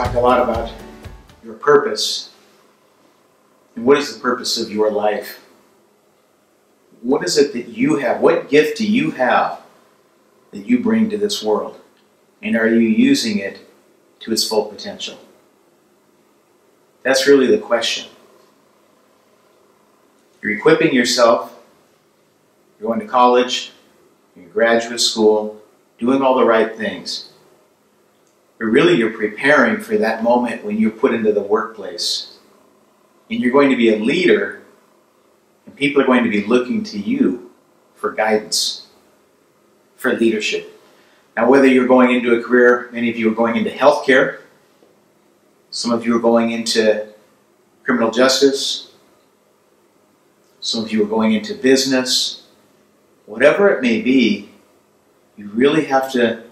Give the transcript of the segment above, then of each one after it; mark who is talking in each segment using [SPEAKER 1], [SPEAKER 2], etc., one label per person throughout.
[SPEAKER 1] talk a lot about your purpose. And what is the purpose of your life? What is it that you have? What gift do you have that you bring to this world? And are you using it to its full potential? That's really the question. You're equipping yourself, you're going to college, you're in graduate school, doing all the right things. But really you're preparing for that moment when you're put into the workplace. And you're going to be a leader, and people are going to be looking to you for guidance, for leadership. Now, whether you're going into a career, many of you are going into healthcare, some of you are going into criminal justice, some of you are going into business, whatever it may be, you really have to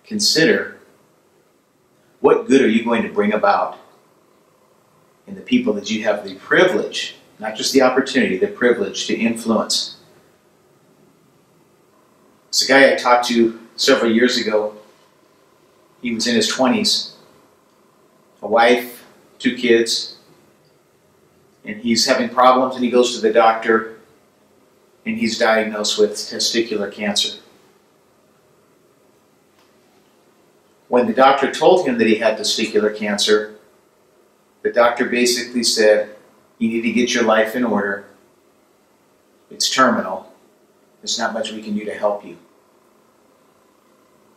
[SPEAKER 1] consider what good are you going to bring about in the people that you have the privilege, not just the opportunity, the privilege to influence. It's a guy I talked to several years ago. He was in his 20s, a wife, 2 kids, and he's having problems, and he goes to the doctor, and he's diagnosed with testicular cancer. When the doctor told him that he had testicular cancer, the doctor basically said, you need to get your life in order. It's terminal. There's not much we can do to help you.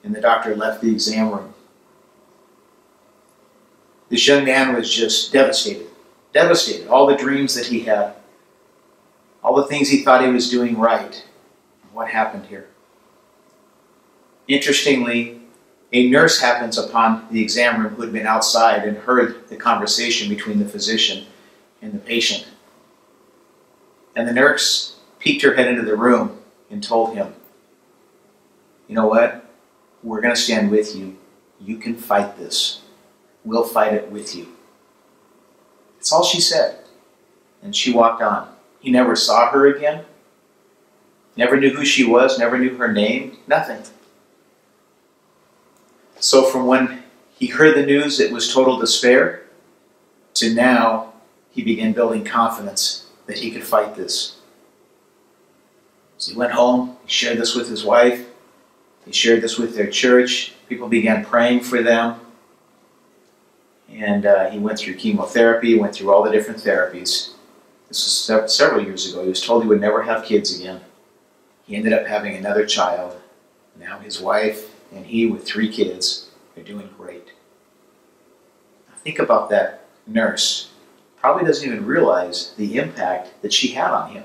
[SPEAKER 1] And the doctor left the exam room. This young man was just devastated. Devastated. All the dreams that he had. All the things he thought he was doing right. What happened here? Interestingly, a nurse happens upon the exam room who had been outside and heard the conversation between the physician and the patient. And the nurse peeked her head into the room and told him, you know what? We're going to stand with you. You can fight this. We'll fight it with you. That's all she said. And she walked on. He never saw her again. Never knew who she was. Never knew her name. Nothing. So from when he heard the news it was total despair, to now he began building confidence that he could fight this. So he went home, he shared this with his wife, he shared this with their church, people began praying for them, and he went through chemotherapy, went through all the different therapies. This was several years ago. He was told he would never have kids again. He ended up having another child. Now his wife and he, with 3 kids, are doing great. Now think about that nurse. Probably doesn't even realize the impact that she had on him.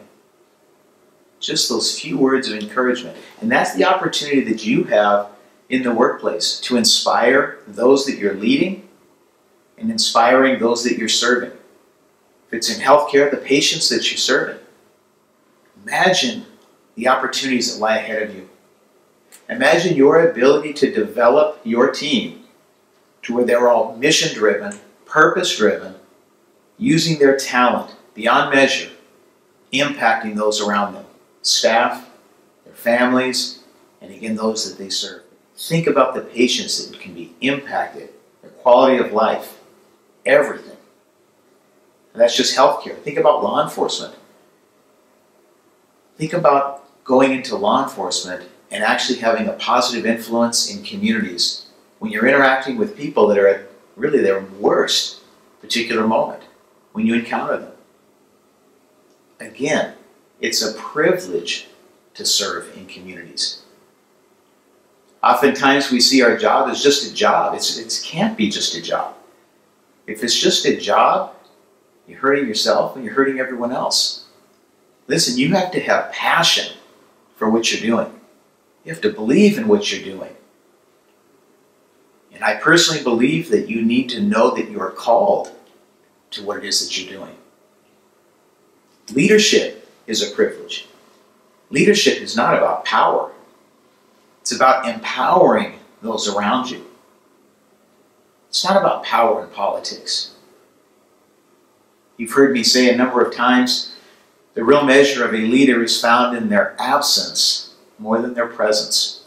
[SPEAKER 1] Just those few words of encouragement. And that's the opportunity that you have in the workplace, to inspire those that you're leading and inspiring those that you're serving. If it's in healthcare, the patients that you're serving. Imagine the opportunities that lie ahead of you. Imagine your ability to develop your team to where they're all mission-driven, purpose-driven, using their talent beyond measure, impacting those around them, staff, their families, and again, those that they serve. Think about the patients that can be impacted, their quality of life, everything. And that's just healthcare. Think about law enforcement. Think about going into law enforcement and actually having a positive influence in communities when you're interacting with people that are at really their worst particular moment, when you encounter them. Again, it's a privilege to serve in communities. Oftentimes we see our job as just a job. It can't be just a job. If it's just a job, you're hurting yourself and you're hurting everyone else. Listen, you have to have passion for what you're doing. You have to believe in what you're doing. And I personally believe that you need to know that you are called to what it is that you're doing. Leadership is a privilege. Leadership is not about power. It's about empowering those around you. It's not about power in politics. You've heard me say a number of times, the real measure of a leader is found in their absence more than their presence.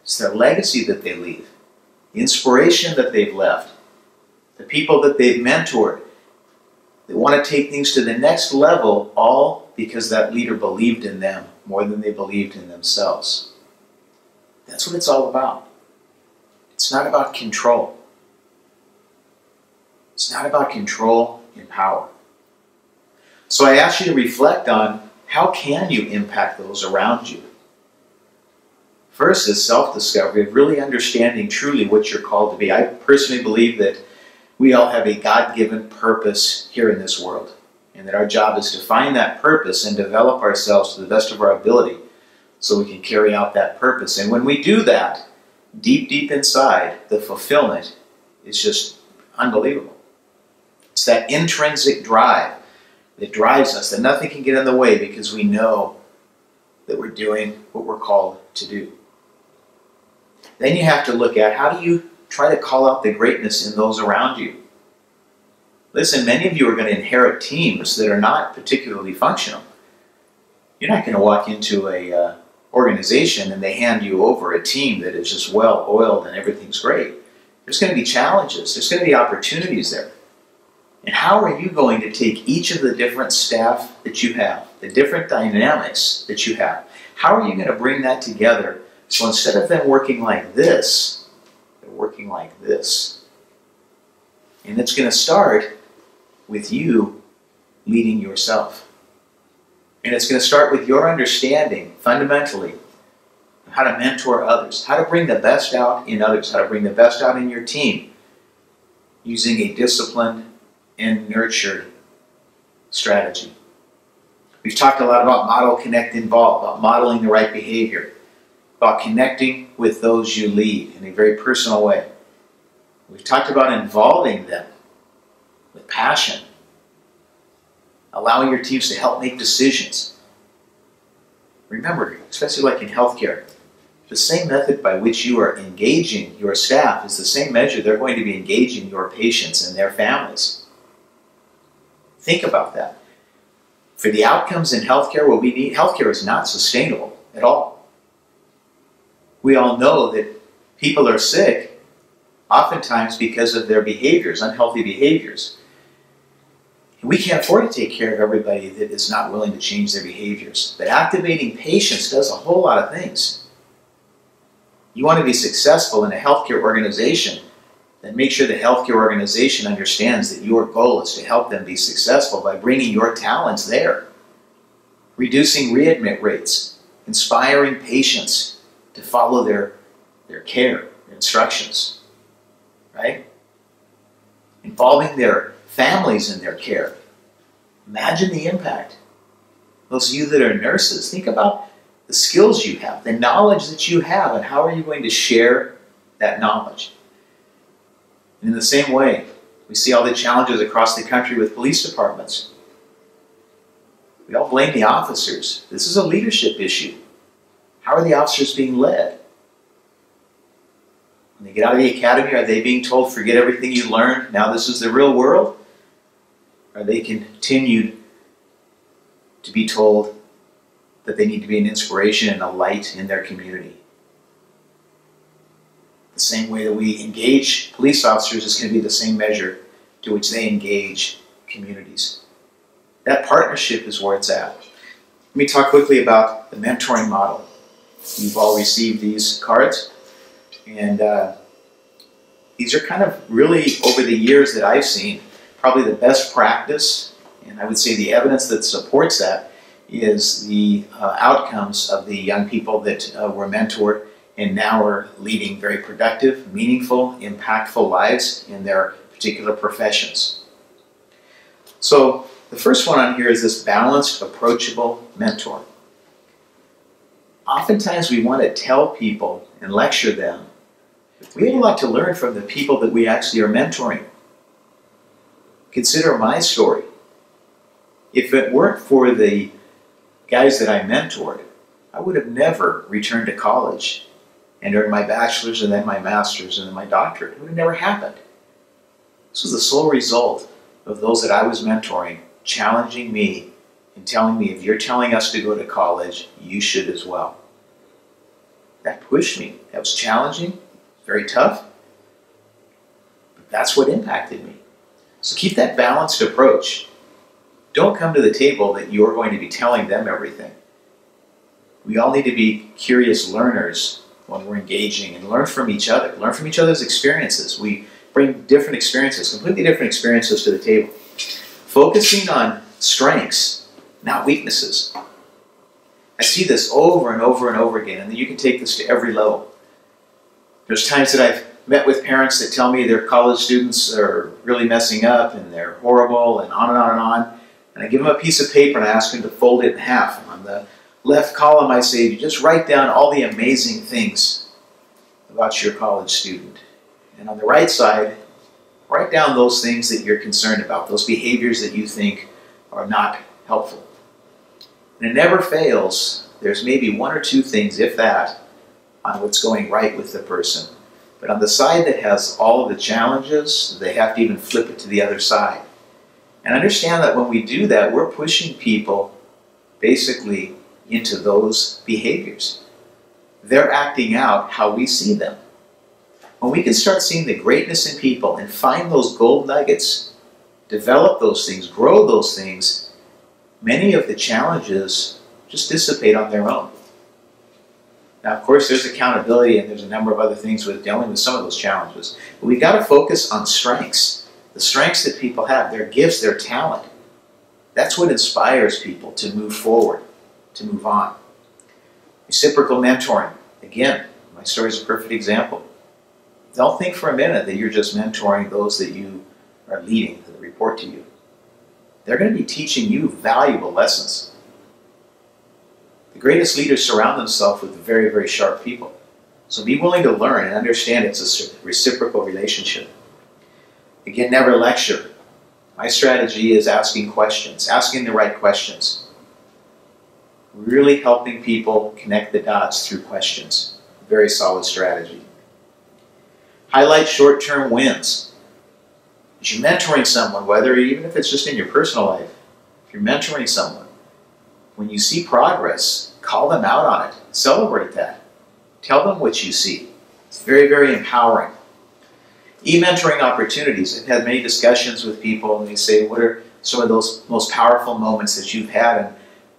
[SPEAKER 1] It's their legacy that they leave. the inspiration that they've left, the people that they've mentored, they want to take things to the next level, all because that leader believed in them more than they believed in themselves. That's what it's all about. It's not about control. It's not about control and power. So I ask you to reflect on, how can you impact those around you? First is self-discovery of really understanding truly what you're called to be. I personally believe that we all have a God-given purpose here in this world, and that our job is to find that purpose and develop ourselves to the best of our ability so we can carry out that purpose. And when we do that, deep, deep inside, the fulfillment is just unbelievable. It's that intrinsic drive that drives us, that nothing can get in the way because we know that we're doing what we're called to do. Then you have to look at, how do you try to call out the greatness in those around you? Listen, many of you are going to inherit teams that are not particularly functional. You're not going to walk into a organization and they hand you over a team that is just well-oiled and everything's great. There's going to be challenges. There's going to be opportunities there. And how are you going to take each of the different staff that you have, the different dynamics that you have, how are you going to bring that together so instead of them working like this, they're working like this? And it's going to start with you leading yourself. And it's going to start with your understanding, fundamentally, of how to mentor others, how to bring the best out in others, how to bring the best out in your team, using a disciplined and nurtured strategy. We've talked a lot about model, connect, involve, about modeling the right behavior, about connecting with those you lead in a very personal way. We've talked about involving them with passion, allowing your teams to help make decisions. Remember, especially like in healthcare, the same method by which you are engaging your staff is the same measure they're going to be engaging your patients and their families. Think about that. For the outcomes in healthcare, what we need, healthcare is not sustainable at all. We all know that people are sick oftentimes because of their behaviors, unhealthy behaviors. And we can't afford to take care of everybody that is not willing to change their behaviors. But activating patience does a whole lot of things. You want to be successful in a healthcare organization, then make sure the healthcare organization understands that your goal is to help them be successful by bringing your talents there. Reducing readmit rates, inspiring patients to follow their care, their instructions, right? Involving their families in their care. Imagine the impact. Those of you that are nurses, think about the skills you have, the knowledge that you have, and how are you going to share that knowledge? And in the same way, we see all the challenges across the country with police departments. We all blame the officers. This is a leadership issue. How are the officers being led? When they get out of the academy, are they being told, forget everything you learned, now this is the real world? Are they continued to be told that they need to be an inspiration and a light in their community? The same way that we engage police officers is going to be the same measure to which they engage communities. That partnership is where it's at. Let me talk quickly about the mentoring model. You've all received these cards, and these are kind of really, over the years that I've seen, probably the best practice, and I would say the evidence that supports that is the outcomes of the young people that were mentored and now are leading very productive, meaningful, impactful lives in their particular professions. So the first one on here is this balanced, approachable mentor. Oftentimes we want to tell people and lecture them. We have a lot to learn from the people that we actually are mentoring. Consider my story. If it weren't for the guys that I mentored, I would have never returned to college and earned my bachelor's and then my master's and then my doctorate. It would have never happened. This was the sole result of those that I was mentoring challenging me and telling me, if you're telling us to go to college, you should as well. That pushed me. That was challenging, very tough, that's what impacted me. So keep that balanced approach. Don't come to the table that you're going to be telling them everything. We all need to be curious learners when we're engaging and learn from each other. Learn from each other's experiences. We bring different experiences, completely different experiences to the table. Focusing on strengths, not weaknesses. I see this over and over and over again, and you can take this to every level. There's times that I've met with parents that tell me their college students are really messing up and they're horrible and on and on and on. And I give them a piece of paper and I ask them to fold it in half. And on the left column I say, just write down all the amazing things about your college student. And on the right side, write down those things that you're concerned about, those behaviors that you think are not helpful. And it never fails. There's maybe one or two things, if that, on what's going right with the person. But on the side that has all of the challenges, they have to even flip it to the other side. And understand that when we do that, we're pushing people basically into those behaviors. They're acting out how we see them. When we can start seeing the greatness in people and find those gold nuggets, develop those things, grow those things, many of the challenges just dissipate on their own. Now, of course, there's accountability and there's a number of other things with dealing with some of those challenges. But we've got to focus on strengths. The strengths that people have, their gifts, their talent. That's what inspires people to move forward, to move on. Reciprocal mentoring. Again, my story is a perfect example. Don't think for a minute that you're just mentoring those that you are leading, that report to you. They're going to be teaching you valuable lessons. The greatest leaders surround themselves with very, very sharp people. So be willing to learn and understand it's a reciprocal relationship. Again, never lecture. My strategy is asking questions, asking the right questions. Really helping people connect the dots through questions. Very solid strategy. Highlight short-term wins. As you're mentoring someone, even if it's just in your personal life, if you're mentoring someone, when you see progress, call them out on it. Celebrate that. Tell them what you see. It's very, very empowering. E-mentoring opportunities. I've had many discussions with people and they say, what are some of those most powerful moments that you've had? And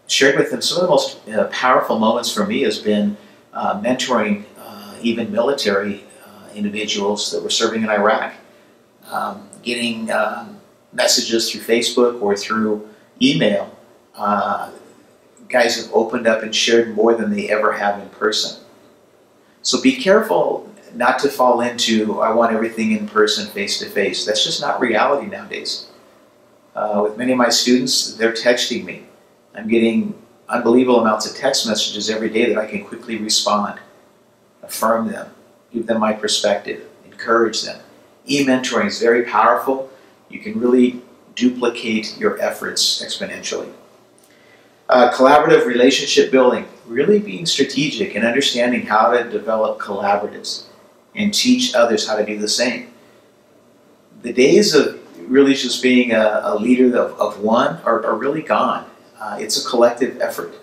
[SPEAKER 1] shared with them, some of the most powerful moments for me has been mentoring even military individuals that were serving in Iraq. Getting messages through Facebook or through email. Guys have opened up and shared more than they ever have in person. So be careful not to fall into, I want everything in person, face to face. That's just not reality nowadays. With many of my students, they're texting me. I'm getting unbelievable amounts of text messages every day that I can quickly respond, affirm them, give them my perspective, encourage them. E-mentoring is very powerful. You can really duplicate your efforts exponentially. Collaborative relationship building. Really being strategic and understanding how to develop collaboratives and teach others how to do the same. The days of really just being a leader of one are really gone. It's a collective effort.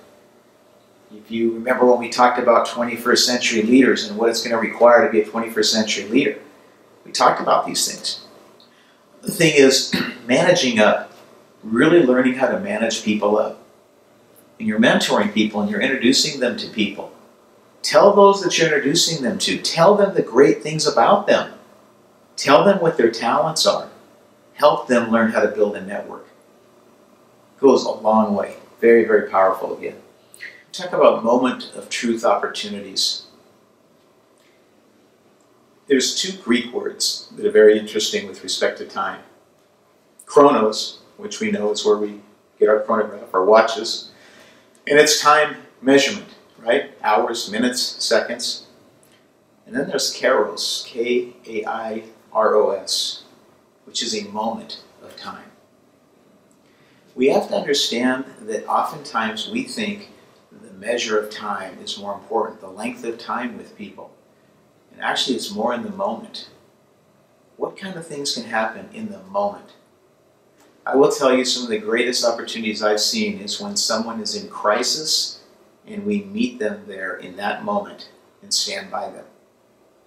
[SPEAKER 1] If you remember when we talked about 21st century leaders and what it's going to require to be a 21st century leader, we talked about these things. The thing is, managing up, really learning how to manage people up. And you're mentoring people and you're introducing them to people. Tell those that you're introducing them to, tell them the great things about them. Tell them what their talents are. Help them learn how to build a network. It goes a long way. Very, very powerful again. Talk about moment of truth opportunities. There's two Greek words that are very interesting with respect to time. Chronos, which we know is where we get our chronograph, our watches, and it's time measurement, right? Hours, minutes, seconds. And then there's kairos, K-A-I-R-O-S, which is a moment of time. We have to understand that oftentimes we think the measure of time is more important, the length of time with people. And actually it's more in the moment. What kind of things can happen in the moment? I will tell you some of the greatest opportunities I've seen is when someone is in crisis and we meet them there in that moment and stand by them.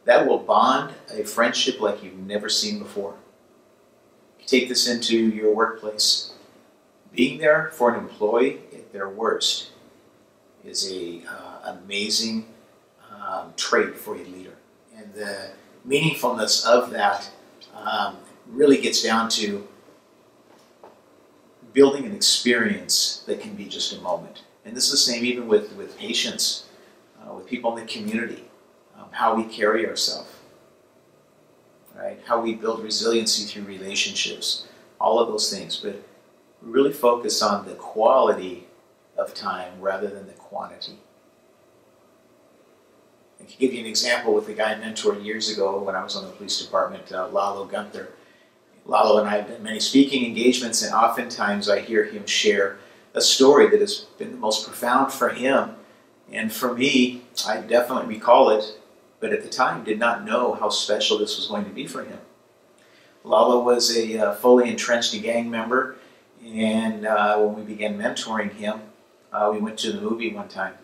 [SPEAKER 1] that will bond a friendship like you've never seen before. Take this into your workplace. Being there for an employee at their worst is an amazing trait for a leader. And the meaningfulness of that really gets down to building an experience that can be just a moment. And this is the same even with patients, with people in the community, how we carry ourselves, right? How we build resiliency through relationships, all of those things. But we really focus on the quality of time rather than the quantity. I can give you an example with a guy I mentored years ago when I was on the police department, Lalo Gunther. Lalo and I have done many speaking engagements, and oftentimes I hear him share a story that has been the most profound for him. And for me, I definitely recall it, but at the time did not know how special this was going to be for him. Lalo was a fully entrenched gang member, and when we began mentoring him, we went to the movie one time.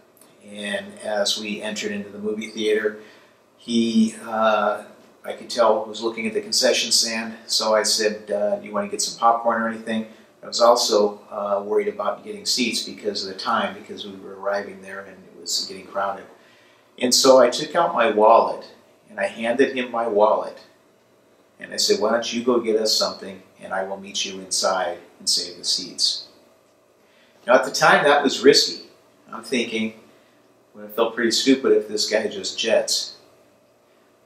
[SPEAKER 1] And as we entered into the movie theater, he, I could tell, was looking at the concession stand, so I said, do you want to get some popcorn or anything? I was also worried about getting seats because of the time, because we were arriving there and it was getting crowded. And so I took out my wallet, and I handed him my wallet, and I said, why don't you go get us something, and I will meet you inside and save the seats. Now at the time that was risky. I'm thinking, well, it felt pretty stupid if this guy just jets.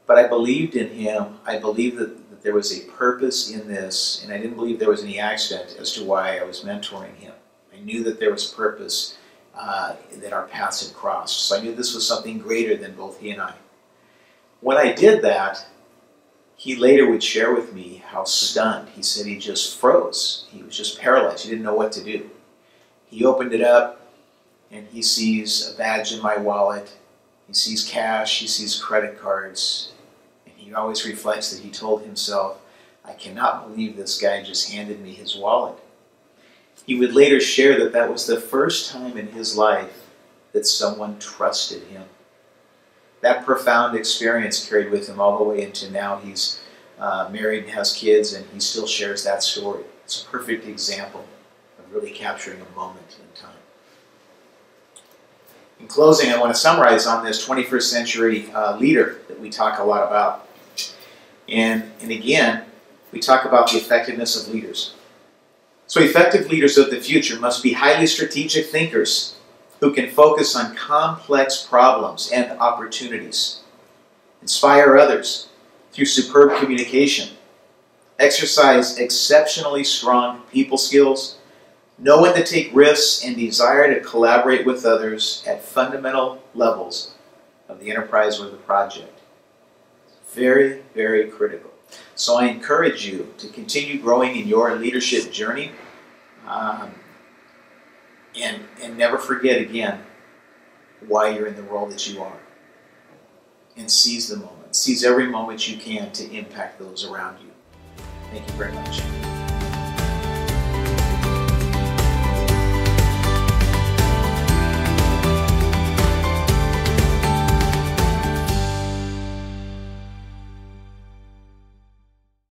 [SPEAKER 1] But I believed in him. I believed that there was a purpose in this, and I didn't believe there was any accident as to why I was mentoring him. I knew that there was purpose, that our paths had crossed. So I knew this was something greater than both he and I. When I did that, he later would share with me how stunned. He said he just froze. He was just paralyzed. He didn't know what to do. He opened it up, and he sees a badge in my wallet. He sees cash. He sees credit cards. And he always reflects that he told himself, I cannot believe this guy just handed me his wallet. He would later share that that was the first time in his life that someone trusted him. That profound experience carried with him all the way into now. He's married and has kids, and he still shares that story. It's a perfect example of really capturing a moment in time. In closing, I want to summarize on this 21st century leader that we talk a lot about. And again, we talk about the effectiveness of leaders. So effective leaders of the future must be highly strategic thinkers who can focus on complex problems and opportunities, inspire others through superb communication, exercise exceptionally strong people skills, know when to take risks, and desire to collaborate with others at fundamental levels of the enterprise or the project. Very, very critical. So I encourage you to continue growing in your leadership journey, and never forget again why you're in the role that you are. And seize the moment. Seize every moment you can to impact those around you. Thank you very much.